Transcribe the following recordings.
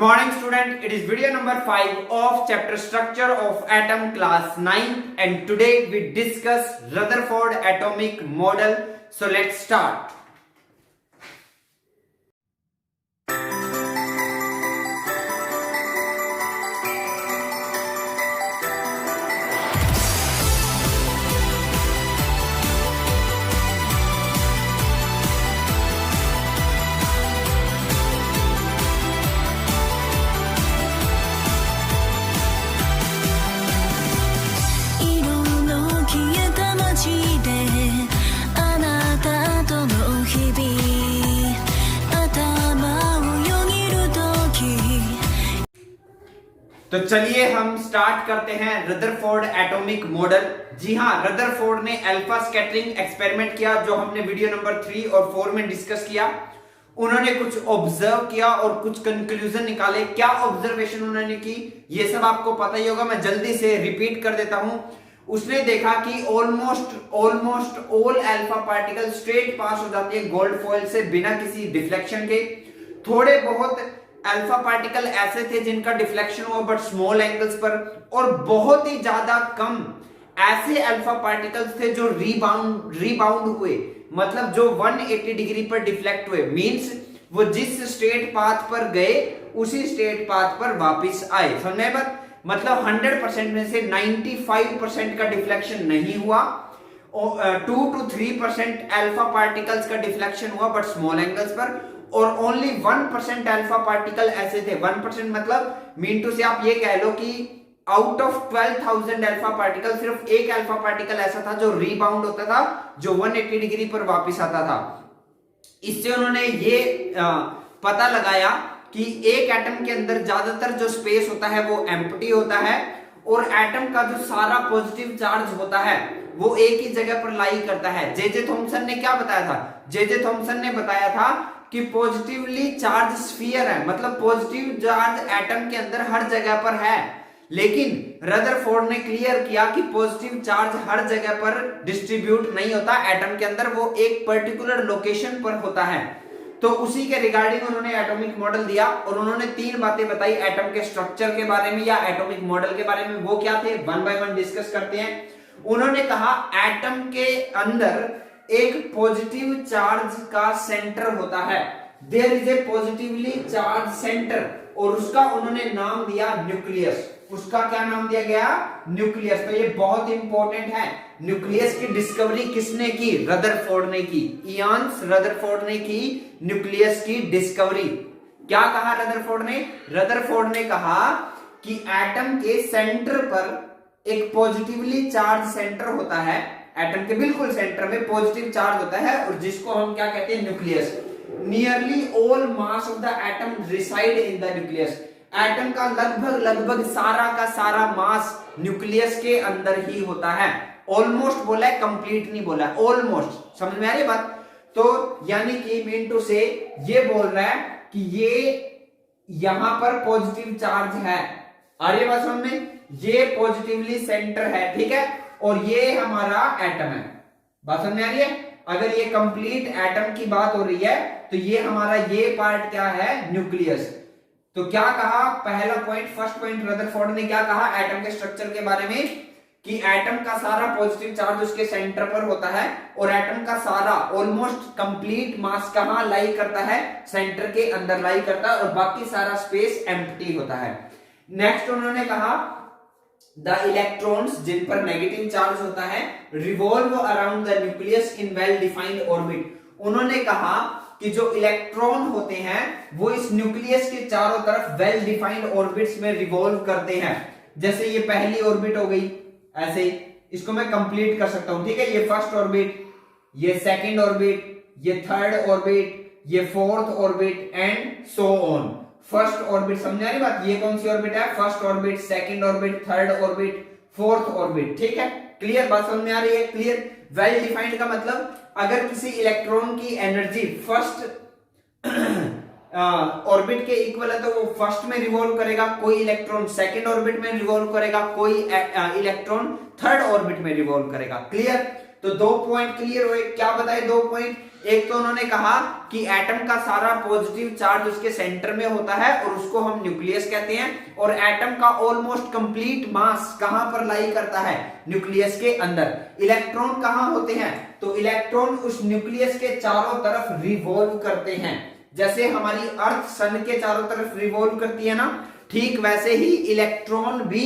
morning student, it is video number 5 of chapter structure of atom class 9 and today we discuss Rutherford atomic model. So let's start. तो चलिए हम start करते हैं Rutherford atomic model. जी हाँ, Rutherford ने alpha scattering experiment किया जो हमने वीडियो नंबर 3 और 4 में डिस्कस किया। उन्होंने कुछ ऑब्जर्व किया और कुछ कंक्लूजन निकाले। क्या ऑब्जर्वेशन उन्होंने की ये सब आपको पता ही होगा, मैं जल्दी से रिपीट कर देता हूं। उसने देखा कि almost all alpha particle straight pass हो जाती है गोल्ड फॉइल से बिना किसी डिफ्लेक्शन के। थोड़े बहुत अल्फा पार्टिकल ऐसे थे जिनका डिफ्लेक्शन हुआ बट स्मॉल एंगल्स पर, और बहुत ही ज्यादा कम ऐसे अल्फा पार्टिकल्स थे जो रीबाउंड हुए, मतलब जो 180 डिग्री पर डिफ्लेक्ट हुए। मींस वो जिस स्ट्रेट पाथ पर गए उसी स्ट्रेट पाथ पर वापस आए। समझे बात? मतलब 100% में से 95% का डिफ्लेक्शन नहीं हुआ, 2 to 3% अल्फा पार्टिकल्स का डिफ्लेक्शन हुआ बट स्मॉल एंगल्स पर, और ओनली 1% अल्फा पार्टिकल ऐसे थे। 1% मतलब मीन टू से आप ये कह लो कि आउट ऑफ 12,000 अल्फा पार्टिकल सिर्फ एक अल्फा पार्टिकल ऐसा था जो रीबाउंड होता था, जो 180 डिग्री पर वापस आता था। इससे उन्होंने ये पता लगाया कि एक एटम के अंदर ज्यादातर जो स्पेस होता है वो एम्प्टी होता है, और एटम का जो सारा पॉजिटिव चार्ज होता है वो एक ही जगह पर लाई करता है। जे थॉमसन ने क्या बताया था? जे थॉमसन ने बताया था कि पॉजिटिवली चार्ज स्फीयर है, मतलब पॉजिटिव चार्ज एटम के अंदर हर जगह पर है। लेकिन रदरफोर्ड ने क्लियर किया कि पॉजिटिव चार्ज हर जगह पर डिस्ट्रीब्यूट नहीं होता एटम के अंदर, वो एक पर्टिकुलर लोकेशन पर होता है। तो उसी के रिगार्डिंग उन्होंने एटॉमिक मॉडल दिया और उन्होंने 3 बातें बताई एटम के स्ट्रक्चर के बारे में या एटॉमिक मॉडल के बारे में। वो क्या थे, वन बाय वन डिस्कस करते हैं। उन्होंने कहा एटम के अंदर एक पॉजिटिव चार्ज का सेंटर होता है, there is a positively charge centre, और उसका उन्होंने नाम दिया न्यूक्लियस। उसका क्या नाम दिया गया? न्यूक्लियस। तो ये बहुत इंपॉर्टेंट है। न्यूक्लियस की डिस्कवरी किसने की? रदरफोर्ड ने की। इयान्स रदरफोर्ड ने की न्यूक्लियस की डिस्कवरी। क्या कहा रदरफोर्ड ने? रदरफोर्ड ने कहा कि एटम के सेंटर पर एक पॉजिटिवली चार्ज सेंटर होता है, एटम के बिल्कुल सेंटर में पॉजिटिव चार्ज होता है, और जिसको हम क्या कहते हैं? Nucleus. Nearly all mass of the atom reside in the nucleus. Atom का लगभग सारा का सारा मास न्यूक्लियस के अंदर ही होता है। ऑलमोस्ट बोला है, कंप्लीट नहीं बोला है, ऑलमोस्ट। समझ में आ रही बात? तो यानी कि मीन टू से ये बोल रहा है कि ये यहां पर पॉजिटिव चार्ज है। आ रही बात समझ में? ये पॉजिटिवली सेंटर है, ठीक है, और ये हमारा एटम है। बात समझ में आ रही है? अगर ये कंप्लीट एटम की बात हो रही है तो ये हमारा ये पार्ट क्या है? न्यूक्लियस। तो क्या कहा? पहला पॉइंट, फर्स्ट पॉइंट रदरफोर्ड ने क्या कहा एटम के स्ट्रक्चर के बारे में? कि एटम का सारा पॉजिटिव चार्ज उसके सेंटर पर होता है, और एटम का सारा ऑलमोस्ट कंप्लीट मास कहां लाई करता है? सेंटर के अंदर लाई करता है, और बाकी सारा स्पेस एम्प्टी होता है। नेक्स्ट उन्होंने कहा द इलेक्ट्रॉन्स, जिन पर नेगेटिव चार्ज होता है, revolve around the nucleus in well defined orbit. उन्होंने कहा कि जो इलेक्ट्रॉन होते हैं वो इस न्यूक्लियस के चारों तरफ वेल डिफाइंड ऑर्बिट्स में रिवॉल्व करते हैं। जैसे ये पहली ऑर्बिट हो गई, ऐसे इसको मैं कंप्लीट कर सकता हूं, ठीक है। ये फर्स्ट ऑर्बिट, ये सेकंड ऑर्बिट, ये थर्ड ऑर्बिट, ये fourth orbit and so on. First orbit, समझ आ रही बात? ये कौन सी ऑर्बिट है? First orbit, second orbit, third orbit, fourth orbit, ठीक है। क्लियर बात समझ में आ रही है? क्लियर। वेल डिफाइंड का मतलब अगर किसी इलेक्ट्रॉन की एनर्जी फर्स्ट ऑर्बिट के इक्वल है तो वो फर्स्ट में रिवॉल्व करेगा, कोई इलेक्ट्रॉन सेकंड ऑर्बिट में रिवॉल्व करेगा, कोई इलेक्ट्रॉन थर्ड ऑर्बिट में रिवॉल्व करेगा। क्लियर? तो 2 पॉइंट क्लियर हुए। क्या बताए 2 पॉइंट? एक तो उन्होंने कहा कि एटम का सारा पॉजिटिव चार्ज उसके सेंटर में होता है और उसको हम न्यूक्लियस कहते हैं, और एटम का ऑलमोस्ट कंप्लीट मास कहां पर लाई करता है? न्यूक्लियस के अंदर। इलेक्ट्रॉन कहां होते हैं? तो इलेक्ट्रॉन उस न्यूक्लियस के चारों तरफ रिवॉल्व करते हैं। जैसे हमारी अर्थ सन के चारों तरफ रिवॉल्व करती है ना, ठीक वैसे ही इलेक्ट्रॉन भी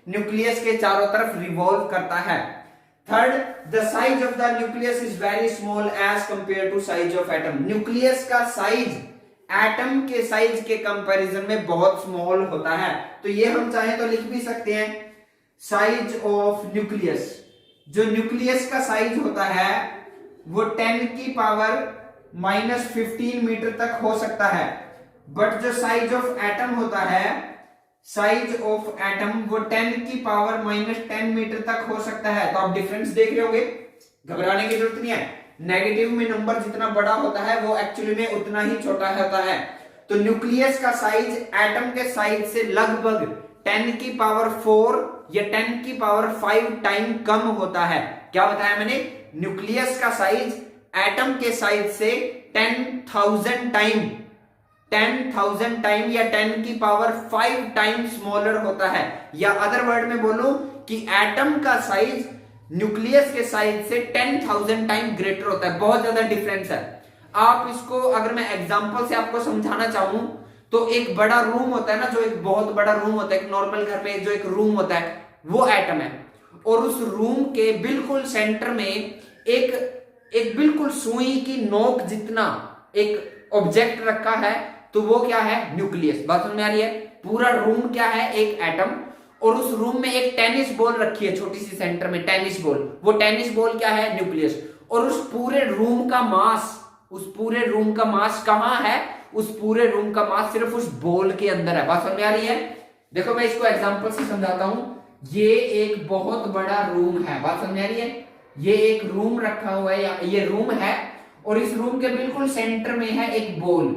न्यूक्लियस के चारों तरफ रिवॉल्व करता है। Third, the size of the nucleus is very small as compare to size of atom. Nucleus का साइज एटम के साइज के कंपैरिजन में बहुत स्मॉल होता है। तो ये हम चाहें तो लिख भी सकते हैं, साइज ऑफ न्यूक्लियस। जो न्यूक्लियस का साइज होता है वो 10 की पावर -15 मीटर तक हो सकता है, बट जो साइज ऑफ एटम होता है, साइज ऑफ एटम वो 10 की पावर -10 मीटर तक हो सकता है। तो आप डिफरेंस देख रहे होंगे, घबराने की जरूरत नहीं है। नेगेटिव में नंबर जितना बड़ा होता है वो एक्चुअली में उतना ही छोटा होता है। तो न्यूक्लियस का साइज एटम के साइज से लगभग 10 की पावर 4 या 10 की पावर 5 टाइम कम होता है। क्या बताया मैंने? न्यूक्लियस का साइज एटम के साइज से 10,000 टाइम या 10 की पावर 5 टाइम स्मॉलर होता है। या अदर वर्ड में बोलूं कि एटम का साइज न्यूक्लियस के साइज से 10,000 टाइम ग्रेटर होता है। बहुत ज्यादा डिफरेंस है। आप इसको अगर मैं एग्जांपल से आपको समझाना चाहूं तो एक बड़ा रूम होता है ना, जो एक बहुत बड़ा रूम होता है, एक नॉर्मल घर पे जो एक रूम होता है वो एटम है, और उस रूम के बिल्कुल सेंटर में एक बिल्कुल सुई की नोक जितना एक ऑब्जेक्ट रखा है, तो वो क्या है? न्यूक्लियस। बात समझ में आ रही है? पूरा रूम क्या है? एक एटम, और उस रूम में एक टेनिस बॉल रखी है छोटी सी सेंटर में, टेनिस बॉल। वो टेनिस बॉल क्या है? न्यूक्लियस। और उस पूरे रूम का मास कहां है? उस पूरे रूम का मास सिर्फ उस बॉल के अंदर है। बात समझ में आ रही है? देखो मैं इसको एग्जांपल से समझाता हूं। ये एक बहुत बड़ा रूम है। बात समझ में आ रही है? ये एक रूम रखा हुआ है, ये रूम है, और इस रूम के बिल्कुल सेंटर में है एक बॉल।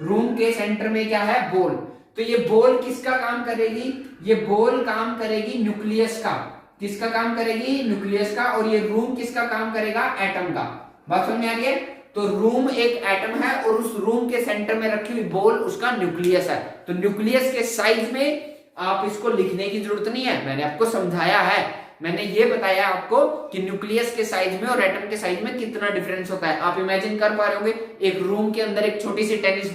रूम के सेंटर में क्या है? बॉल। तो ये बॉल किसका काम करेगी? ये बॉल काम करेगी न्यूक्लियस का। किसका काम करेगी? न्यूक्लियस का। और ये रूम किसका काम करेगा? एटम का। बात समझ में आ रही है? तो रूम एक एटम है और उस रूम के सेंटर में रखी हुई बॉल उसका न्यूक्लियस है। तो न्यूक्लियस के साइज में आप इसको लिखने की जरूरत नहीं है, मैंने आपको समझाया है। मैंने ये बताया आपको कि न्यूक्लियस के साइज में और एटम के साइज में कितना डिफरेंस होता है। आप इमेजिन कर पा रहे होंगे, एक रूम के अंदर एक छोटी सी टेनिस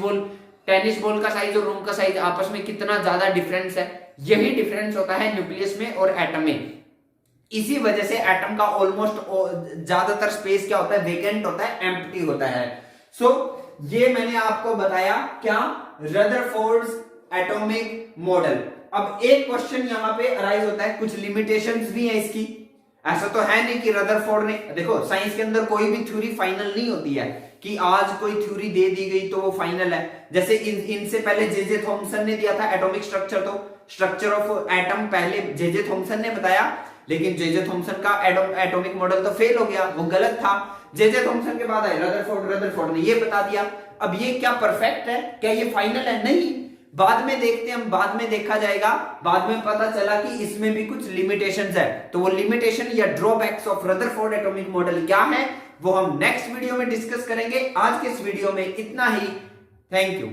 बॉल का साइज और रूम का साइज आपस में कितना ज्यादा डिफरेंस है। यही डिफरेंस होता है न्यूक्लियस में और एटम में। इसी वजह से एटम का ऑलमोस्ट ज्यादातर स्पेस क्या होता है? वेकेंट होता है, एम्प्टी होता है। सो ये मैंने आपको बताया क्या? Rutherford's atomic model. अब एक क्वेश्चन यहां पे अराइज होता है, कुछ लिमिटेशंस भी है इसकी। ऐसा तो है नहीं कि रदरफोर्ड ने, देखो साइंस के अंदर कोई भी थ्योरी फाइनल नहीं होती है कि आज कोई थ्योरी दे दी गई तो वो फाइनल है। जैसे इनसे पहले जे थॉमसन ने दिया था एटॉमिक स्ट्रक्चर, तो स्ट्रक्चर ऑफ एटम पहले जे थॉमसन ने बताया, लेकिन जे थॉमसन का एटॉमिक मॉडल तो फेल हो गया, वो गलत था। जे थॉमसन के बाद आए रदरफोर्ड ने ये बता दिया। अब ये क्या परफेक्ट है? क्या ये फाइनल है? नहीं, बाद में देखते हैं हम, बाद में देखा जाएगा। बाद में पता चला कि इसमें भी कुछ लिमिटेशंस है। तो वो लिमिटेशन या drawbacks of Rutherford atomic model क्या है वो हम नेक्स्ट वीडियो में डिस्कस करेंगे। आज के इस वीडियो में इतना ही। Thank you.